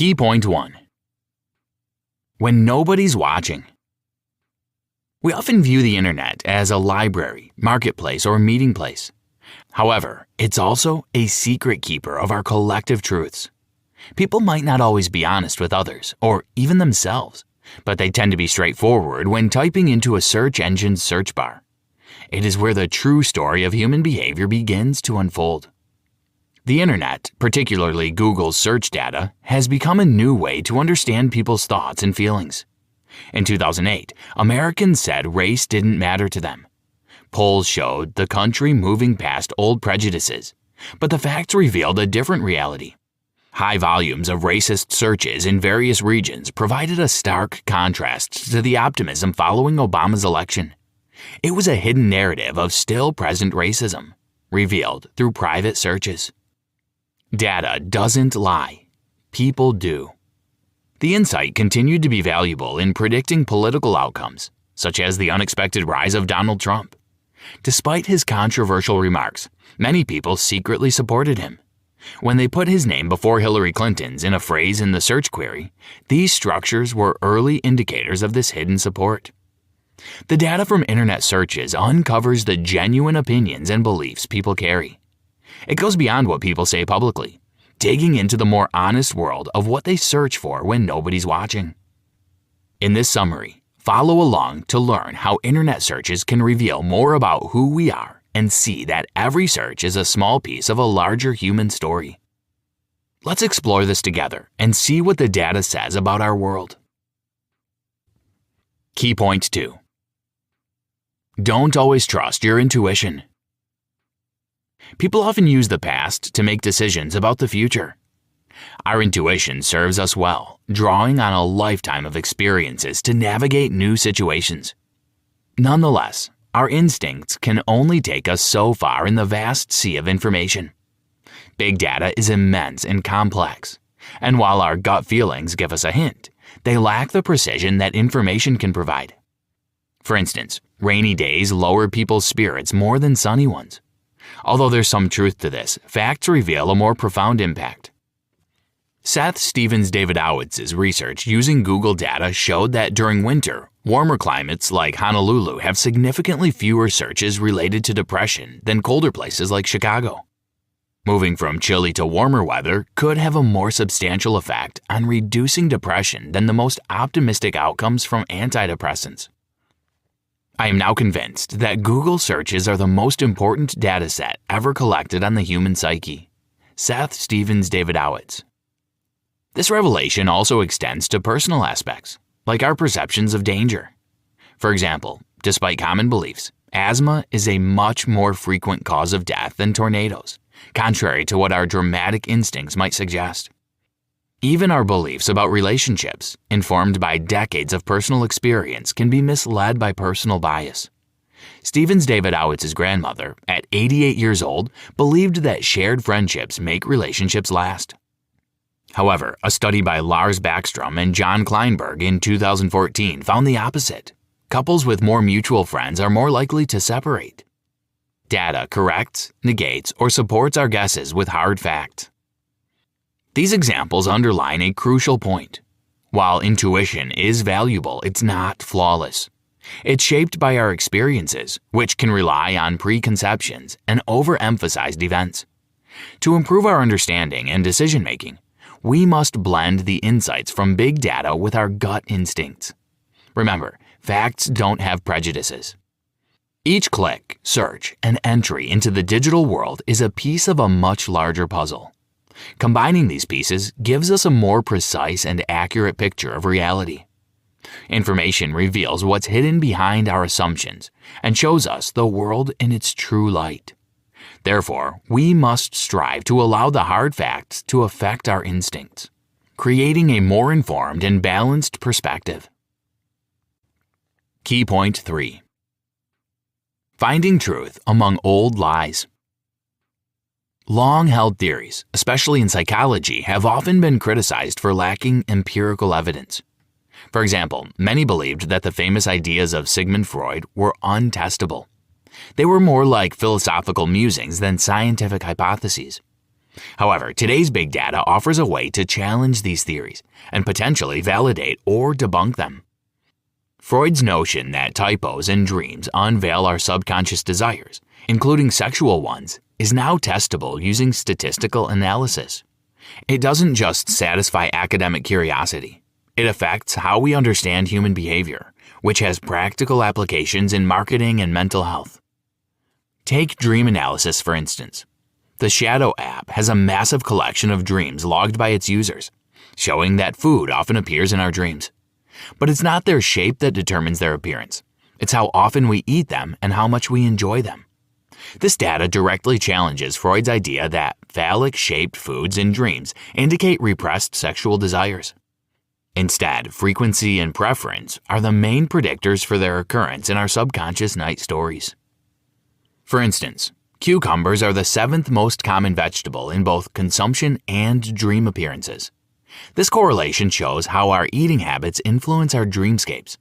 Key point 1. When nobody's watching. We often view the internet as a library, marketplace, or meeting place. However, it's also a secret keeper of our collective truths. People might not always be honest with others, or even themselves, but they tend to be straightforward when typing into a search engine's search bar. It is where the true story of human behavior begins to unfold. The internet, particularly Google's search data, has become a new way to understand people's thoughts and feelings. In 2008, Americans said race didn't matter to them. Polls showed the country moving past old prejudices, but the facts revealed a different reality. High volumes of racist searches in various regions provided a stark contrast to the optimism following Obama's election. It was a hidden narrative of still present racism, revealed through private searches. Data doesn't lie. People do. The insight continued to be valuable in predicting political outcomes, such as the unexpected rise of Donald Trump. Despite his controversial remarks, many people secretly supported him. When they put his name before Hillary Clinton's in a phrase in the search query, these structures were early indicators of this hidden support. The data from internet searches uncovers the genuine opinions and beliefs people carry. It goes beyond what people say publicly, digging into the more honest world of what they search for when nobody's watching. In this summary, follow along to learn how internet searches can reveal more about who we are and see that every search is a small piece of a larger human story. Let's explore this together and see what the data says about our world. Key point 2. Don't always trust your intuition. People often use the past to make decisions about the future. Our intuition serves us well, drawing on a lifetime of experiences to navigate new situations. Nonetheless, our instincts can only take us so far in the vast sea of information. Big data is immense and complex, and while our gut feelings give us a hint, they lack the precision that information can provide. For instance, rainy days lower people's spirits more than sunny ones. Although there's some truth to this, facts reveal a more profound impact. Seth Stephens-Davidowitz's research using Google data showed that during winter, warmer climates like Honolulu have significantly fewer searches related to depression than colder places like Chicago. Moving from chilly to warmer weather could have a more substantial effect on reducing depression than the most optimistic outcomes from antidepressants. I am now convinced that Google searches are the most important data set ever collected on the human psyche. Seth Stephens-Davidowitz. This revelation also extends to personal aspects, like our perceptions of danger. For example, despite common beliefs, asthma is a much more frequent cause of death than tornadoes, contrary to what our dramatic instincts might suggest. Even our beliefs about relationships, informed by decades of personal experience, can be misled by personal bias. Stephens-Davidowitz's grandmother, at 88 years old, believed that shared friendships make relationships last. However, a study by Lars Backstrom and John Kleinberg in 2014 found the opposite. Couples with more mutual friends are more likely to separate. Data corrects, negates, or supports our guesses with hard facts. These examples underline a crucial point. While intuition is valuable, it's not flawless. It's shaped by our experiences, which can rely on preconceptions and overemphasized events. To improve our understanding and decision-making, we must blend the insights from big data with our gut instincts. Remember, facts don't have prejudices. Each click, search, and entry into the digital world is a piece of a much larger puzzle. Combining these pieces gives us a more precise and accurate picture of reality. Information reveals what's hidden behind our assumptions and shows us the world in its true light. Therefore, we must strive to allow the hard facts to affect our instincts, creating a more informed and balanced perspective. Key point 3. Finding truth among old lies. Long-held theories, especially in psychology, have often been criticized for lacking empirical evidence. For example, many believed that the famous ideas of Sigmund Freud were untestable. They were more like philosophical musings than scientific hypotheses. However, today's big data offers a way to challenge these theories and potentially validate or debunk them. Freud's notion that typos in dreams unveil our subconscious desires, including sexual ones, is now testable using statistical analysis. It doesn't just satisfy academic curiosity. It affects how we understand human behavior, which has practical applications in marketing and mental health. Take dream analysis, for instance. The Shadow app has a massive collection of dreams logged by its users, showing that food often appears in our dreams. But it's not their shape that determines their appearance. It's how often we eat them and how much we enjoy them. This data directly challenges Freud's idea that phallic-shaped foods in dreams indicate repressed sexual desires. Instead, frequency and preference are the main predictors for their occurrence in our subconscious night stories. For instance, cucumbers are the 7th most common vegetable in both consumption and dream appearances. This correlation shows how our eating habits influence our dreamscapes,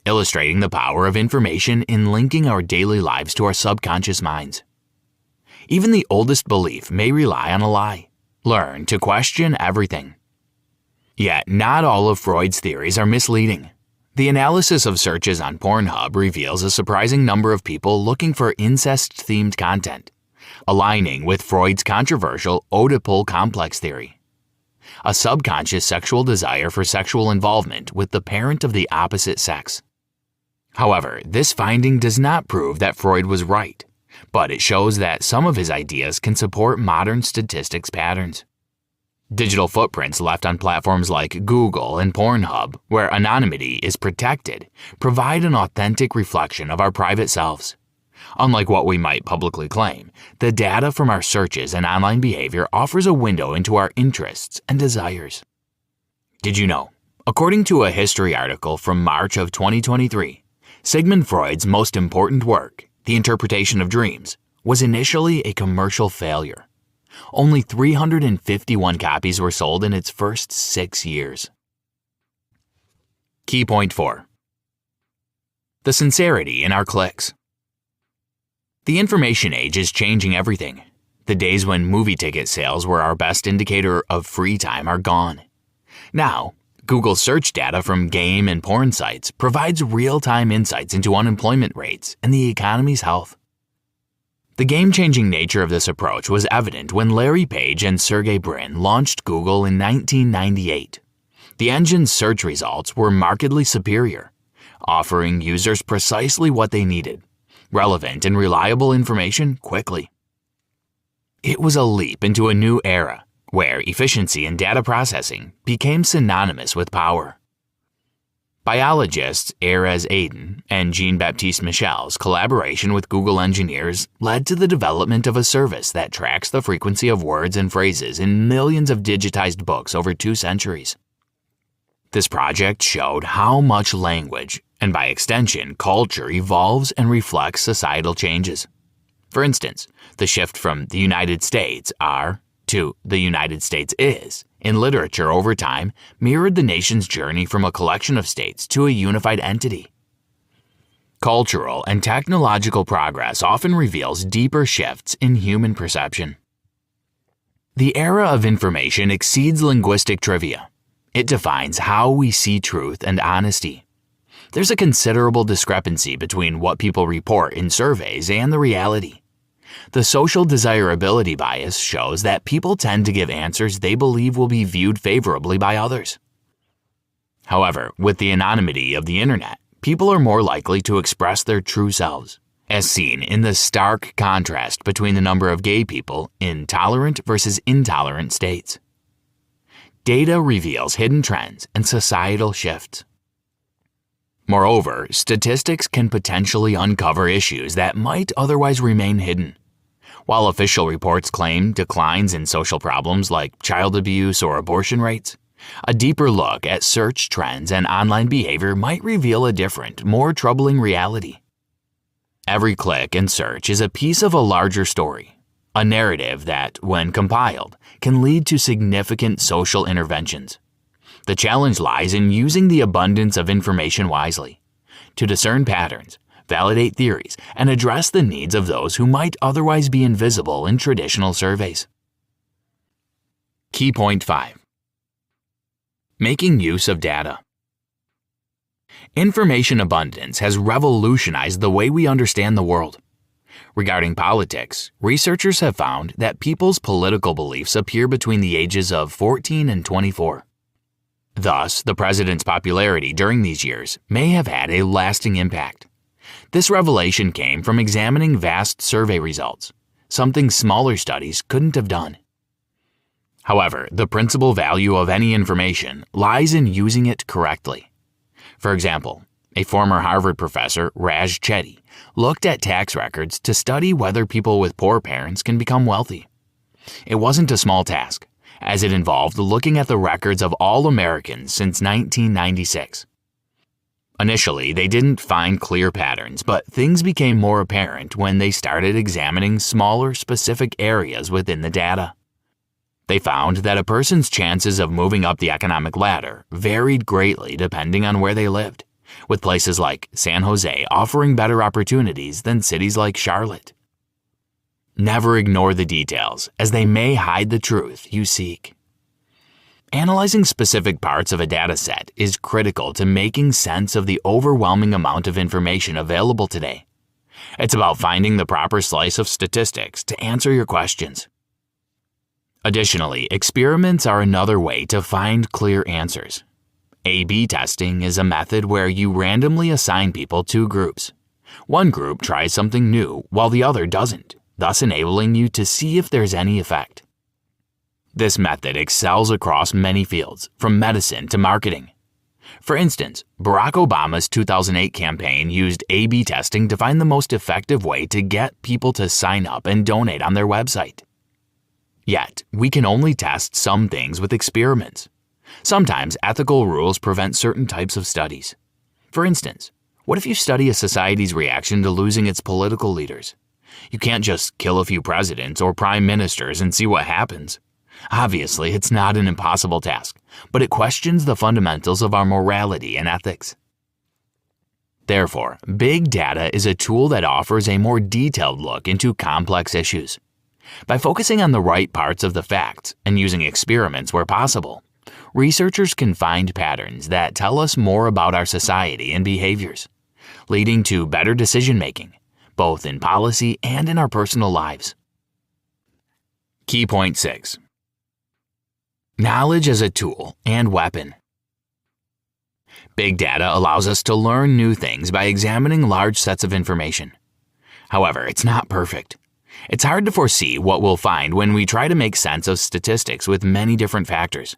illustrating the power of information in linking our daily lives to our subconscious minds. Even the oldest belief may rely on a lie. Learn to question everything. Yet, not all of Freud's theories are misleading. The analysis of searches on Pornhub reveals a surprising number of people looking for incest-themed content, aligning with Freud's controversial Oedipal complex theory, a subconscious sexual desire for sexual involvement with the parent of the opposite sex. However, this finding does not prove that Freud was right, but it shows that some of his ideas can support modern statistics patterns. Digital footprints left on platforms like Google and Pornhub, where anonymity is protected, provide an authentic reflection of our private selves. Unlike what we might publicly claim, the data from our searches and online behavior offers a window into our interests and desires. Did you know? According to a history article from March of 2023, Sigmund Freud's most important work, The Interpretation of Dreams, was initially a commercial failure. Only 351 copies were sold in its first 6 years. Key point 4. The sincerity in our clicks. The information age is changing everything. The days when movie ticket sales were our best indicator of free time are gone. Now, Google search data from game and porn sites provides real-time insights into unemployment rates and the economy's health. The game-changing nature of this approach was evident when Larry Page and Sergey Brin launched Google in 1998. The engine's search results were markedly superior, offering users precisely what they needed: relevant and reliable information quickly. It was a leap into a new era, where efficiency in data processing became synonymous with power. Biologists Erez Aden and Jean-Baptiste Michel's collaboration with Google engineers led to the development of a service that tracks the frequency of words and phrases in millions of digitized books over 2 centuries. This project showed how much language, and by extension culture, evolves and reflects societal changes. For instance, the shift from "the United States are" to "the United States is" in literature over time mirrored the nation's journey from a collection of states to a unified entity. Cultural and technological progress often reveals deeper shifts in human perception. The era of information exceeds linguistic trivia. It defines how we see truth and honesty. There's a considerable discrepancy between what people report in surveys and the reality. The social desirability bias shows that people tend to give answers they believe will be viewed favorably by others. However, with the anonymity of the internet, people are more likely to express their true selves, as seen in the stark contrast between the number of gay people in tolerant versus intolerant states. Data reveals hidden trends and societal shifts. Moreover, statistics can potentially uncover issues that might otherwise remain hidden. While official reports claim declines in social problems like child abuse or abortion rates, a deeper look at search trends and online behavior might reveal a different, more troubling reality. Every click and search is a piece of a larger story, a narrative that, when compiled, can lead to significant social interventions. The challenge lies in using the abundance of information wisely, to discern patterns, validate theories, and address the needs of those who might otherwise be invisible in traditional surveys. Key point 5. Making use of data. Information abundance has revolutionized the way we understand the world. Regarding politics, researchers have found that people's political beliefs appear between the ages of 14 and 24. Thus, the president's popularity during these years may have had a lasting impact. This revelation came from examining vast survey results, something smaller studies couldn't have done. However, the principal value of any information lies in using it correctly. For example, a former Harvard professor, Raj Chetty, looked at tax records to study whether people with poor parents can become wealthy. It wasn't a small task, as it involved looking at the records of all Americans since 1996. Initially, they didn't find clear patterns, but things became more apparent when they started examining smaller, specific areas within the data. They found that a person's chances of moving up the economic ladder varied greatly depending on where they lived, with places like San Jose offering better opportunities than cities like Charlotte. Never ignore the details, as they may hide the truth you seek. Analyzing specific parts of a data set is critical to making sense of the overwhelming amount of information available today. It's about finding the proper slice of statistics to answer your questions. Additionally, experiments are another way to find clear answers. A/B testing is a method where you randomly assign people two groups. One group tries something new while the other doesn't, thus enabling you to see if there's any effect. This method excels across many fields, from medicine to marketing. For instance, Barack Obama's 2008 campaign used A/B testing to find the most effective way to get people to sign up and donate on their website. Yet, we can only test some things with experiments. Sometimes ethical rules prevent certain types of studies. For instance, what if you study a society's reaction to losing its political leaders? You can't just kill a few presidents or prime ministers and see what happens. Obviously, it's not an impossible task, but it questions the fundamentals of our morality and ethics. Therefore, big data is a tool that offers a more detailed look into complex issues. By focusing on the right parts of the facts and using experiments where possible, researchers can find patterns that tell us more about our society and behaviors, leading to better decision-making, both in policy and in our personal lives. Key point 6. Knowledge as a tool and weapon. Big data allows us to learn new things by examining large sets of information. However, it's not perfect. It's hard to foresee what we'll find when we try to make sense of statistics with many different factors.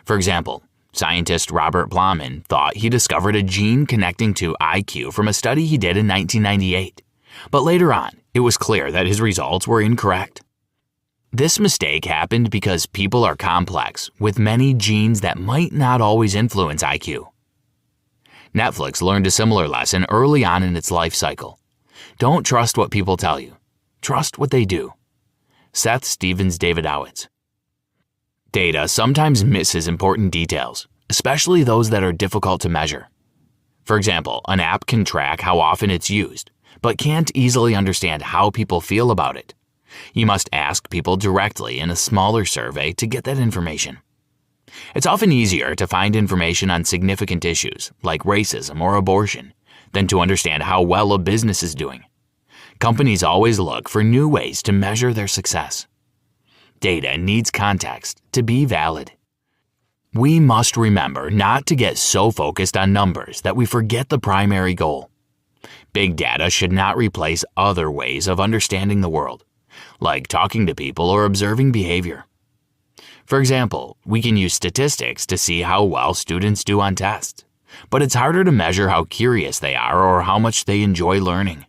For example, scientist Robert Plowman thought he discovered a gene connecting to IQ from a study he did in 1998, but later on, it was clear that his results were incorrect. This mistake happened because people are complex, with many genes that might not always influence IQ. Netflix learned a similar lesson early on in its life cycle. Don't trust what people tell you. Trust what they do. Seth Stephens-Davidowitz. Data sometimes misses important details, especially those that are difficult to measure. For example, an app can track how often it's used, but can't easily understand how people feel about it. You must ask people directly in a smaller survey to get that information. It's often easier to find information on significant issues, like racism or abortion, than to understand how well a business is doing. Companies always look for new ways to measure their success. Data needs context to be valid. We must remember not to get so focused on numbers that we forget the primary goal. Big data should not replace other ways of understanding the world, like talking to people or observing behavior. For example, we can use statistics to see how well students do on tests, but it's harder to measure how curious they are or how much they enjoy learning.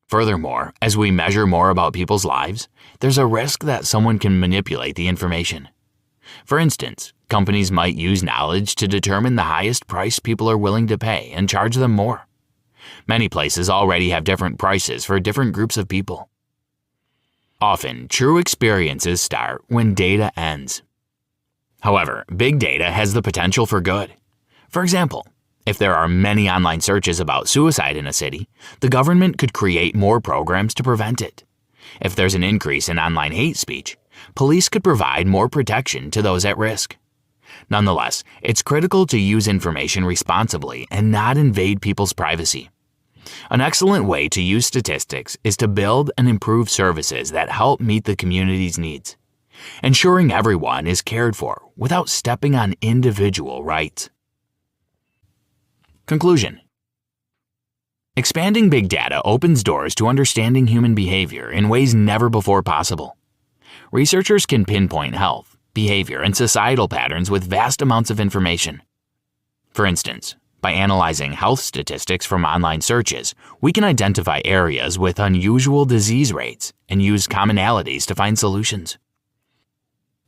Furthermore, as we measure more about people's lives, there's a risk that someone can manipulate the information. For instance, companies might use knowledge to determine the highest price people are willing to pay and charge them more. Many places already have different prices for different groups of people. Often, true experiences start when data ends. However, big data has the potential for good. For example, if there are many online searches about suicide in a city, the government could create more programs to prevent it. If there's an increase in online hate speech, Police could provide more protection to those at risk. Nonetheless, it's critical to use information responsibly and not invade people's privacy. An excellent way to use statistics is to build and improve services that help meet the community's needs, ensuring everyone is cared for without stepping on individual rights. Conclusion. Expanding big data opens doors to understanding human behavior in ways never before possible. Researchers can pinpoint health, behavior, and societal patterns with vast amounts of information. For instance, by analyzing health statistics from online searches, we can identify areas with unusual disease rates and use commonalities to find solutions.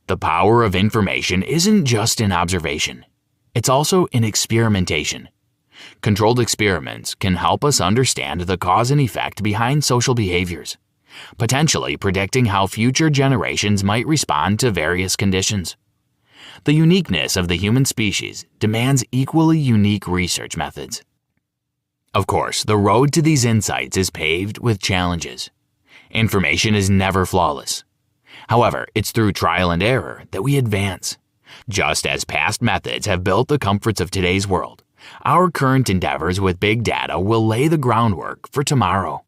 The power of information isn't just in observation, it's also in experimentation. Controlled experiments can help us understand the cause and effect behind social behaviors, potentially predicting how future generations might respond to various conditions. The uniqueness of the human species demands equally unique research methods. Of course, the road to these insights is paved with challenges. Information is never flawless. However, it's through trial and error that we advance. Just as past methods have built the comforts of today's world, our current endeavors with big data will lay the groundwork for tomorrow.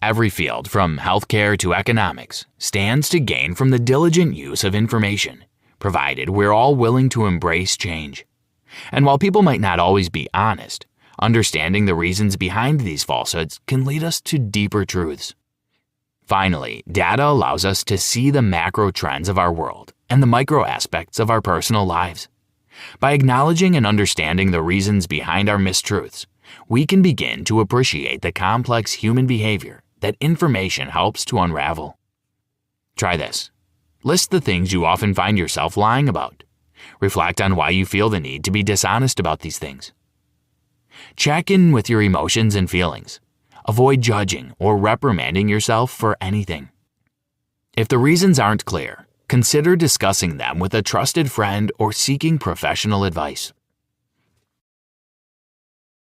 Every field, from healthcare to economics, stands to gain from the diligent use of information, provided we're all willing to embrace change. And while people might not always be honest, understanding the reasons behind these falsehoods can lead us to deeper truths. Finally, data allows us to see the macro trends of our world and the micro aspects of our personal lives. By acknowledging and understanding the reasons behind our mistruths, we can begin to appreciate the complex human behavior that information helps to unravel. Try this. List the things you often find yourself lying about. Reflect on why you feel the need to be dishonest about these things. Check in with your emotions and feelings. Avoid judging or reprimanding yourself for anything. If the reasons aren't clear, consider discussing them with a trusted friend or seeking professional advice.